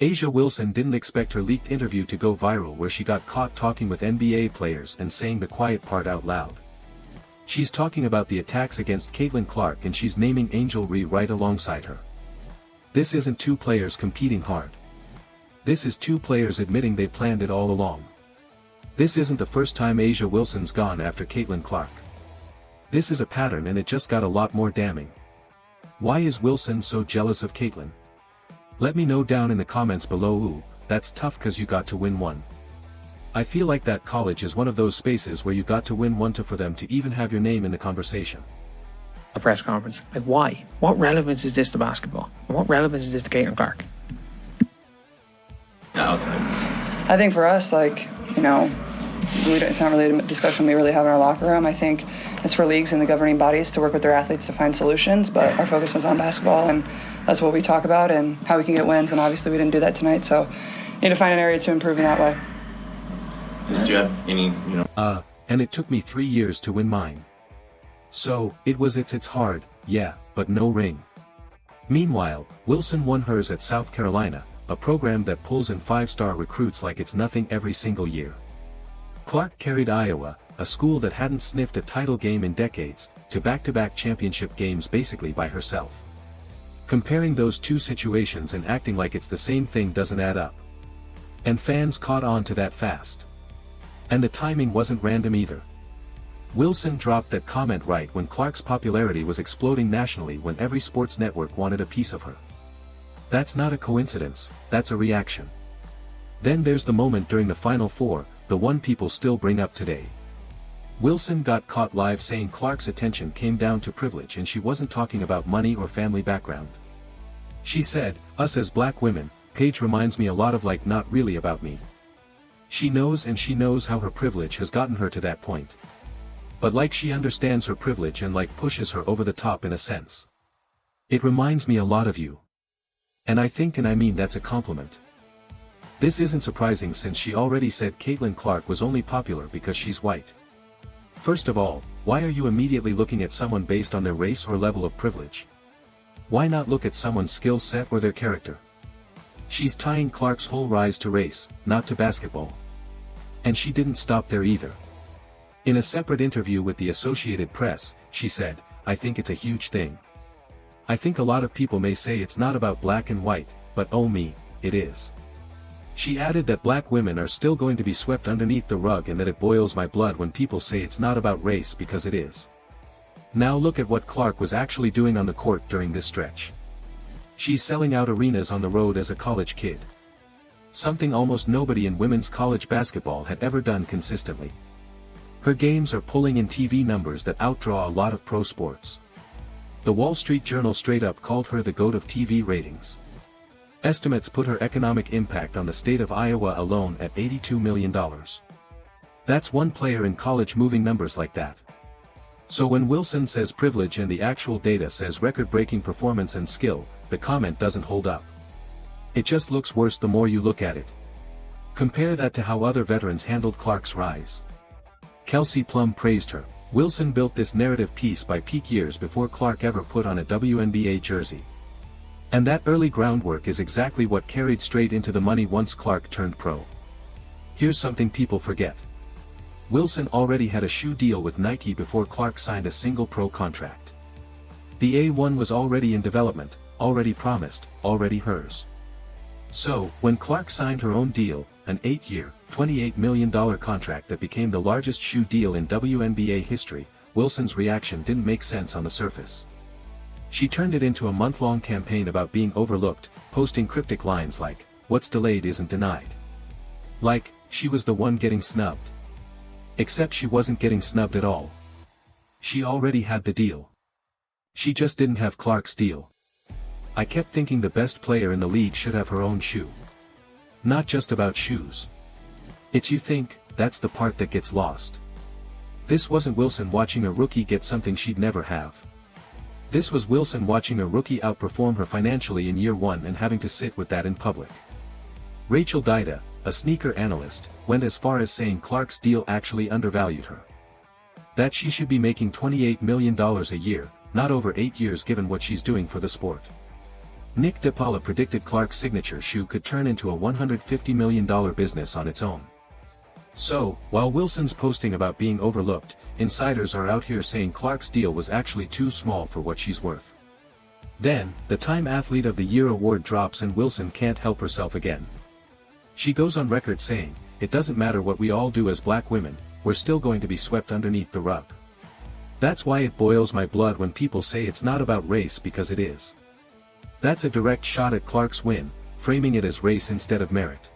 A'ja Wilson didn't expect her leaked interview to go viral where she got caught talking with NBA players and saying the quiet part out loud. She's talking about the attacks against Caitlin Clark and she's naming Angel Reese right alongside her. This isn't two players competing hard. This is two players admitting they planned it all along. This isn't the first time A'ja Wilson's gone after Caitlin Clark. This is a pattern and it just got a lot more damning. Why is Wilson so jealous of Caitlin? Let me know down in the comments below. Ooh, that's tough cause you got to win one. I feel like that college is one of those spaces where you got to win one for them to even have your name in the conversation. A press conference. Like why? What relevance is this to basketball? And what relevance is this to Caitlin Clark? Outside. I think for us, it's not really a discussion we really have in our locker room. I think it's for leagues and the governing bodies to work with their athletes to find solutions, but our focus is on basketball, and that's what we talk about and how we can get wins, and obviously we didn't do that tonight, so need to find an area to improve in that way. Do you have any, And it took me 3 years to win mine. So, it's hard, yeah, but no ring. Meanwhile, Wilson won hers at South Carolina, a program that pulls in 5-star recruits like it's nothing every single year. Clark carried Iowa, a school that hadn't sniffed a title game in decades, to back-to-back championship games basically by herself. Comparing those two situations and acting like it's the same thing doesn't add up. And fans caught on to that fast. And the timing wasn't random either. Wilson dropped that comment right when Clark's popularity was exploding nationally when every sports network wanted a piece of her. That's not a coincidence, that's a reaction. Then there's the moment during the Final Four, the one people still bring up today. Wilson got caught live saying Clark's attention came down to privilege and she wasn't talking about money or family background. She said, "Us as black women, Paige reminds me a lot of like not really about me." She knows how her privilege has gotten her to that point. But like she understands her privilege and like pushes her over the top in a sense. It reminds me a lot of you. And I think and I mean that's a compliment. This isn't surprising since she already said Caitlin Clark was only popular because she's white. First of all, why are you immediately looking at someone based on their race or level of privilege? Why not look at someone's skill set or their character? She's tying Clark's whole rise to race, not to basketball. And she didn't stop there either. In a separate interview with the Associated Press, she said, "I think it's a huge thing. I think a lot of people may say it's not about black and white, but oh me, it is." She added that black women are still going to be swept underneath the rug and that it boils my blood when people say it's not about race because it is. Now look at what Clark was actually doing on the court during this stretch. She's selling out arenas on the road as a college kid. Something almost nobody in women's college basketball had ever done consistently. Her games are pulling in TV numbers that outdraw a lot of pro sports. The Wall Street Journal straight up called her the GOAT of TV ratings. Estimates put her economic impact on the state of Iowa alone at $82 million. That's one player in college moving numbers like that. So when Wilson says privilege and the actual data says record-breaking performance and skill, the comment doesn't hold up. It just looks worse the more you look at it. Compare that to how other veterans handled Clark's rise. Kelsey Plum praised her. Wilson built this narrative piece by peak years before Clark ever put on a WNBA jersey. And that early groundwork is exactly what carried straight into the money once Clark turned pro. Here's something people forget. Wilson already had a shoe deal with Nike before Clark signed a single pro contract. The A1 was already in development, already promised, already hers. So, when Clark signed her own deal, an 8-year, $28 million contract that became the largest shoe deal in WNBA history, Wilson's reaction didn't make sense on the surface. She turned it into a month-long campaign about being overlooked, posting cryptic lines like, "What's delayed isn't denied." Like, she was the one getting snubbed. Except she wasn't getting snubbed at all. She already had the deal. She just didn't have Clark's deal. I kept thinking the best player in the league should have her own shoe. Not just about shoes. It's you think, that's the part that gets lost. This wasn't Wilson watching a rookie get something she'd never have. This was Wilson watching a rookie outperform her financially in year one and having to sit with that in public. Rachel Dida, a sneaker analyst, went as far as saying Clark's deal actually undervalued her. That she should be making $28 million a year, not over 8 years given what she's doing for the sport. Nick DePaula predicted Clark's signature shoe could turn into a $150 million business on its own. So, while Wilson's posting about being overlooked, insiders are out here saying Clark's deal was actually too small for what she's worth. Then, the Time Athlete of the Year award drops and Wilson can't help herself again. She goes on record saying, "It doesn't matter what we all do as black women, we're still going to be swept underneath the rug. That's why it boils my blood when people say it's not about race, because it is." That's a direct shot at Clark's win, framing it as race instead of merit.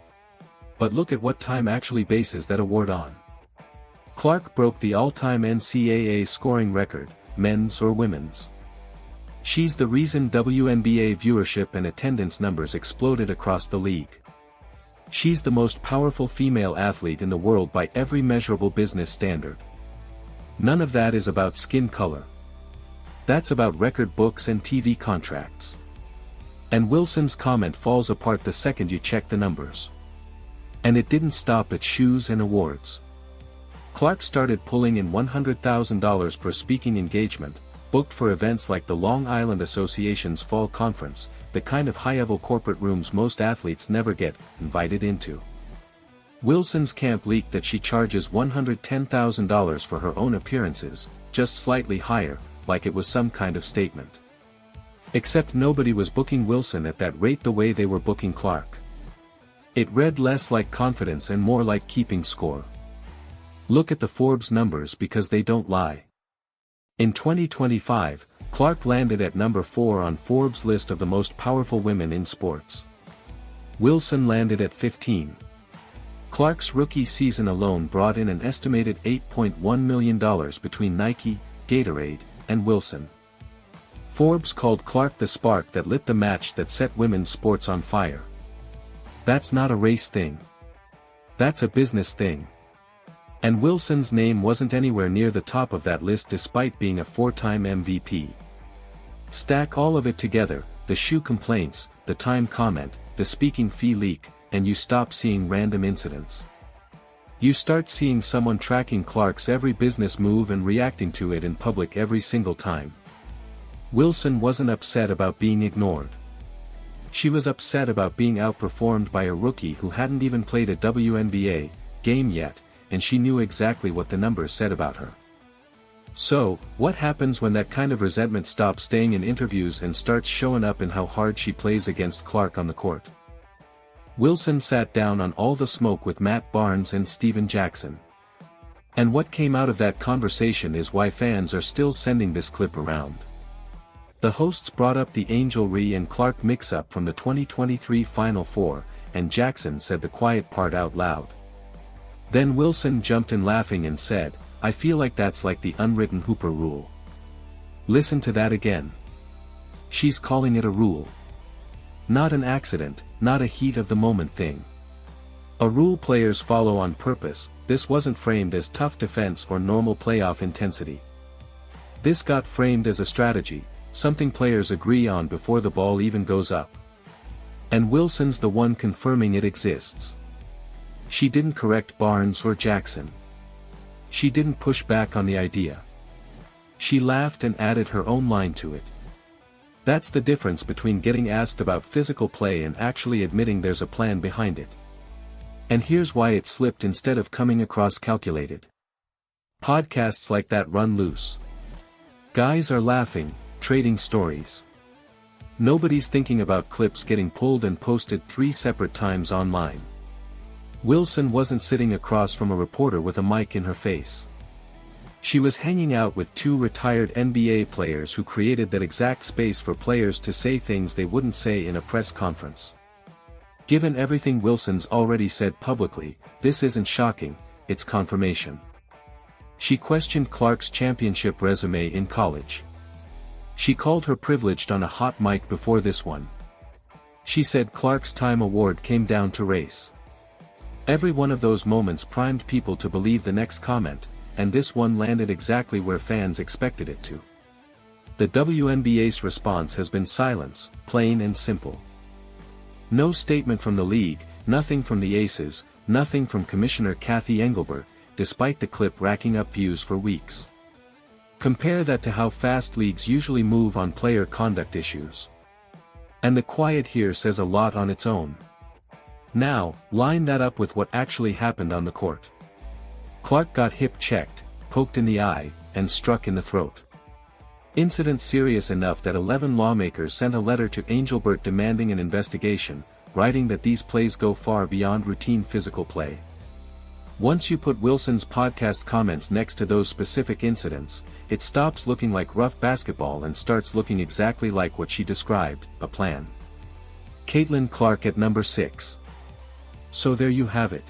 But look at what Time actually bases that award on. Clark broke the all-time NCAA scoring record, men's or women's. She's the reason WNBA viewership and attendance numbers exploded across the league. She's the most powerful female athlete in the world by every measurable business standard. None of that is about skin color. That's about record books and TV contracts. And Wilson's comment falls apart the second you check the numbers. And it didn't stop at shoes and awards. Clark started pulling in $100,000 per speaking engagement, booked for events like the Long Island Association's Fall Conference, the kind of high-level corporate rooms most athletes never get invited into. Wilson's camp leaked that she charges $110,000 for her own appearances, just slightly higher, like it was some kind of statement. Except nobody was booking Wilson at that rate the way they were booking Clark. It read less like confidence and more like keeping score. Look at the Forbes numbers because they don't lie. In 2025, Clark landed at number 4 on Forbes' list of the most powerful women in sports. Wilson landed at 15. Clark's rookie season alone brought in an estimated $8.1 million between Nike, Gatorade, and Wilson. Forbes called Clark the spark that lit the match that set women's sports on fire. That's not a race thing. That's a business thing. And Wilson's name wasn't anywhere near the top of that list despite being a 4-time MVP. Stack all of it together, the shoe complaints, the Time comment, the speaking fee leak, and you stop seeing random incidents. You start seeing someone tracking Clark's every business move and reacting to it in public every single time. Wilson wasn't upset about being ignored. She was upset about being outperformed by a rookie who hadn't even played a WNBA game yet, and she knew exactly what the numbers said about her. So, what happens when that kind of resentment stops staying in interviews and starts showing up in how hard she plays against Clark on the court? Wilson sat down on all the smoke with Matt Barnes and Steven Jackson. And what came out of that conversation is why fans are still sending this clip around. The hosts brought up the Angel Reese and Clark mix-up from the 2023 Final Four, and Jackson said the quiet part out loud. Then Wilson jumped in laughing and said, "I feel like that's like the unwritten Hooper rule." Listen to that again. She's calling it a rule. Not an accident, not a heat-of-the-moment thing. A rule players follow on purpose. This wasn't framed as tough defense or normal playoff intensity. This got framed as a strategy, something players agree on before the ball even goes up. And Wilson's the one confirming it exists. She didn't correct Barnes or Jackson. She didn't push back on the idea. She laughed and added her own line to it. That's the difference between getting asked about physical play and actually admitting there's a plan behind it. And here's why it slipped instead of coming across calculated. Podcasts like that run loose. Guys are laughing, trading stories. Nobody's thinking about clips getting pulled and posted 3 separate times online. Wilson wasn't sitting across from a reporter with a mic in her face. She was hanging out with 2 retired NBA players who created that exact space for players to say things they wouldn't say in a press conference. Given everything Wilson's already said publicly, this isn't shocking, it's confirmation. She questioned Clark's championship resume in college. She called her privileged on a hot mic before this one. She said Clark's Time Award came down to race. Every one of those moments primed people to believe the next comment, and this one landed exactly where fans expected it to. The WNBA's response has been silence, plain and simple. No statement from the league, nothing from the Aces, nothing from Commissioner Kathy Engelbert, despite the clip racking up views for weeks. Compare that to how fast leagues usually move on player conduct issues. And the quiet here says a lot on its own. Now, line that up with what actually happened on the court. Clark got hip checked, poked in the eye, and struck in the throat. Incident serious enough that 11 lawmakers sent a letter to Angel Reese demanding an investigation, writing that these plays go far beyond routine physical play. Once you put Wilson's podcast comments next to those specific incidents, it stops looking like rough basketball and starts looking exactly like what she described, a plan. Caitlin Clark at number 6. So there you have it.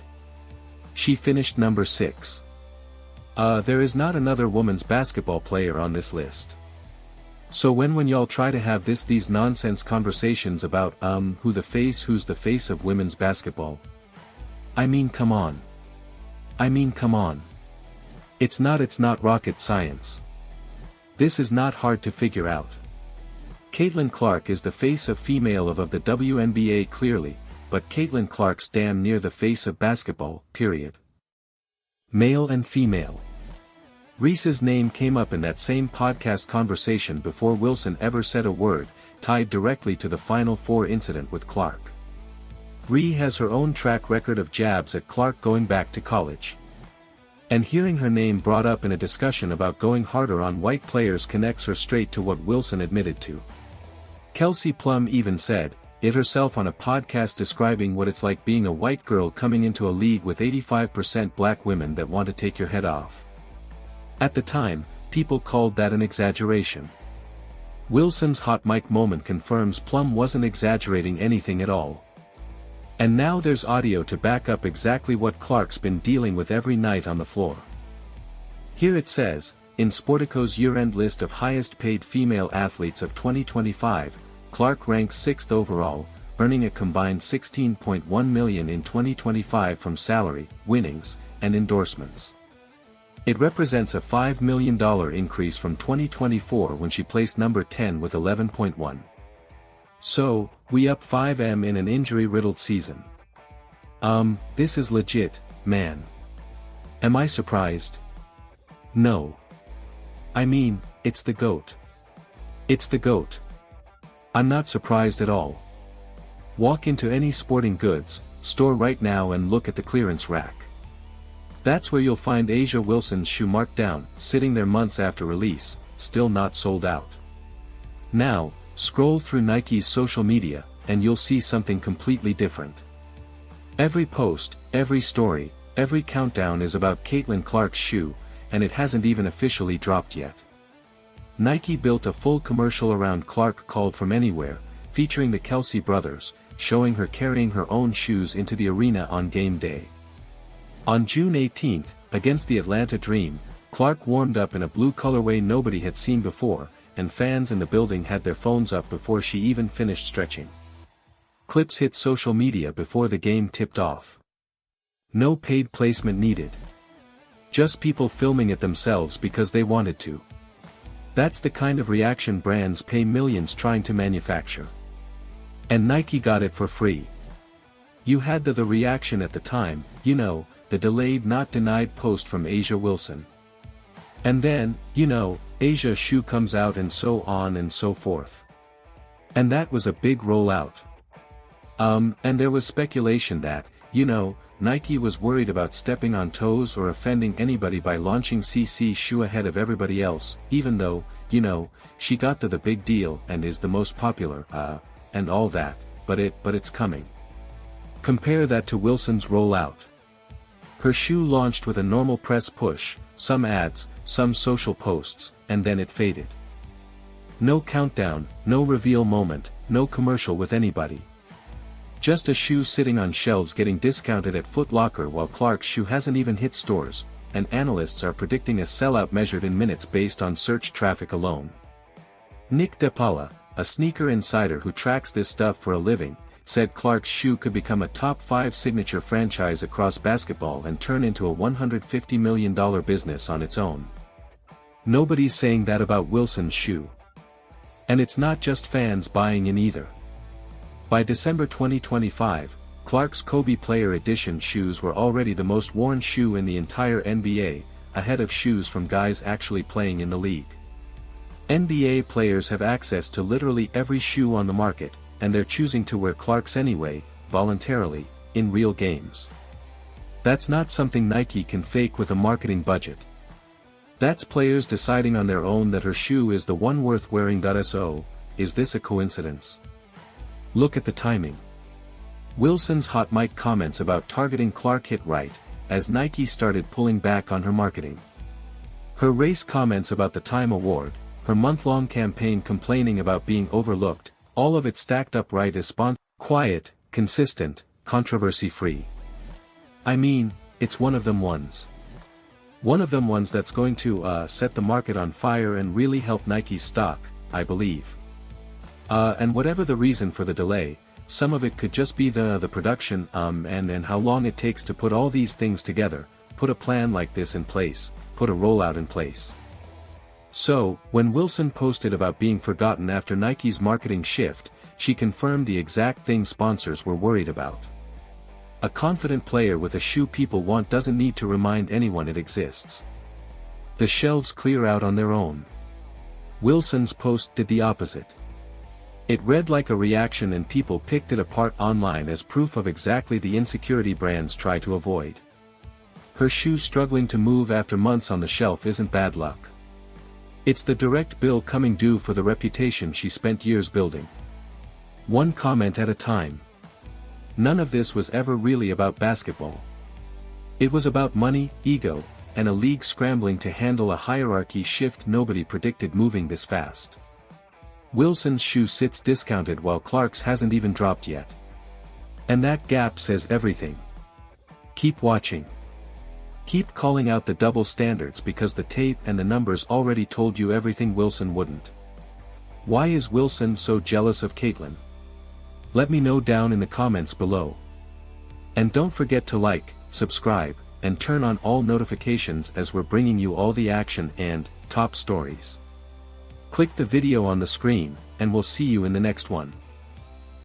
She finished number 6. There is not another women's basketball player on this list. So when y'all try to have these nonsense conversations about, who's the face of women's basketball? I mean come on. It's not rocket science. This is not hard to figure out. Caitlin Clark is the face of female of the WNBA clearly, but Caitlin Clark's damn near the face of basketball, period. Male and female. Reese's name came up in that same podcast conversation before Wilson ever said a word, tied directly to the Final Four incident with Clark. Ree has her own track record of jabs at Clark going back to college. And hearing her name brought up in a discussion about going harder on white players connects her straight to what Wilson admitted to. Kelsey Plum even said it herself on a podcast describing what it's like being a white girl coming into a league with 85% black women that want to take your head off. At the time, people called that an exaggeration. Wilson's hot mic moment confirms Plum wasn't exaggerating anything at all. And now there's audio to back up exactly what Clark's been dealing with every night on the floor. Here it says, in Sportico's year-end list of highest-paid female athletes of 2025, Clark ranks 6th overall, earning a combined $16.1 million in 2025 from salary, winnings, and endorsements. It represents a $5 million increase from 2024 when she placed number 10 with $11.1. So, we up 5M in an injury-riddled season. This is legit, man. Am I surprised? No. I mean, it's the GOAT. It's the GOAT. I'm not surprised at all. Walk into any sporting goods store right now and look at the clearance rack. That's where you'll find A'ja Wilson's shoe marked down, sitting there months after release, still not sold out. Now, scroll through Nike's social media, and you'll see something completely different. Every post, every story, every countdown is about Caitlin Clark's shoe, and it hasn't even officially dropped yet. Nike built a full commercial around Clark called From Anywhere, featuring the Kelsey brothers, showing her carrying her own shoes into the arena on game day. On June 18, against the Atlanta Dream, Clark warmed up in a blue colorway nobody had seen before, and fans in the building had their phones up before she even finished stretching. Clips hit social media before the game tipped off. No paid placement needed. Just people filming it themselves because they wanted to. That's the kind of reaction brands pay millions trying to manufacture. And Nike got it for free. You had the reaction at the time, the delayed not denied post from A'ja Wilson. And then, A'ja's shoe comes out and so on and so forth. And that was a big rollout. And there was speculation that, Nike was worried about stepping on toes or offending anybody by launching CC's shoe ahead of everybody else, even though, she got the big deal and is the most popular, and all that, but it's coming. Compare that to Wilson's rollout. Her shoe launched with a normal press push, some ads, some social posts, and then it faded. No countdown, no reveal moment, no commercial with anybody. Just a shoe sitting on shelves getting discounted at Foot Locker while Clark's shoe hasn't even hit stores, and analysts are predicting a sellout measured in minutes based on search traffic alone. Nick DePaula, a sneaker insider who tracks this stuff for a living, said Clark's shoe could become a top 5 signature franchise across basketball and turn into a $150 million business on its own. Nobody's saying that about Wilson's shoe. And it's not just fans buying in either. By December 2025, Clark's Kobe Player Edition shoes were already the most worn shoe in the entire NBA, ahead of shoes from guys actually playing in the league. NBA players have access to literally every shoe on the market, and they're choosing to wear Clarks anyway, voluntarily, in real games. That's not something Nike can fake with a marketing budget. That's players deciding on their own that her shoe is the one worth wearing. So, is this a coincidence? Look at the timing. Wilson's hot mic comments about targeting Clark hit right, as Nike started pulling back on her marketing. Her race comments about the Time Award, her month-long campaign complaining about being overlooked, all of it stacked up right as quiet, consistent, controversy-free. I mean, it's one of them ones. One of them ones that's going to set the market on fire and really help Nike's stock, I believe. And whatever the reason for the delay, some of it could just be the production and how long it takes to put all these things together, put a plan like this in place, put a rollout in place. So, when Wilson posted about being forgotten after Nike's marketing shift, she confirmed the exact thing sponsors were worried about. A confident player with a shoe people want doesn't need to remind anyone it exists. The shelves clear out on their own. Wilson's post did the opposite. It read like a reaction and people picked it apart online as proof of exactly the insecurity brands try to avoid. Her shoe struggling to move after months on the shelf isn't bad luck. It's the direct bill coming due for the reputation she spent years building. One comment at a time. None of this was ever really about basketball. It was about money, ego, and a league scrambling to handle a hierarchy shift nobody predicted moving this fast. Wilson's shoe sits discounted while Clark's hasn't even dropped yet. And that gap says everything. Keep watching. Keep calling out the double standards because the tape and the numbers already told you everything Wilson wouldn't. Why is Wilson so jealous of Caitlin? Let me know down in the comments below. And don't forget to like, subscribe, and turn on all notifications as we're bringing you all the action and top stories. Click the video on the screen, and we'll see you in the next one.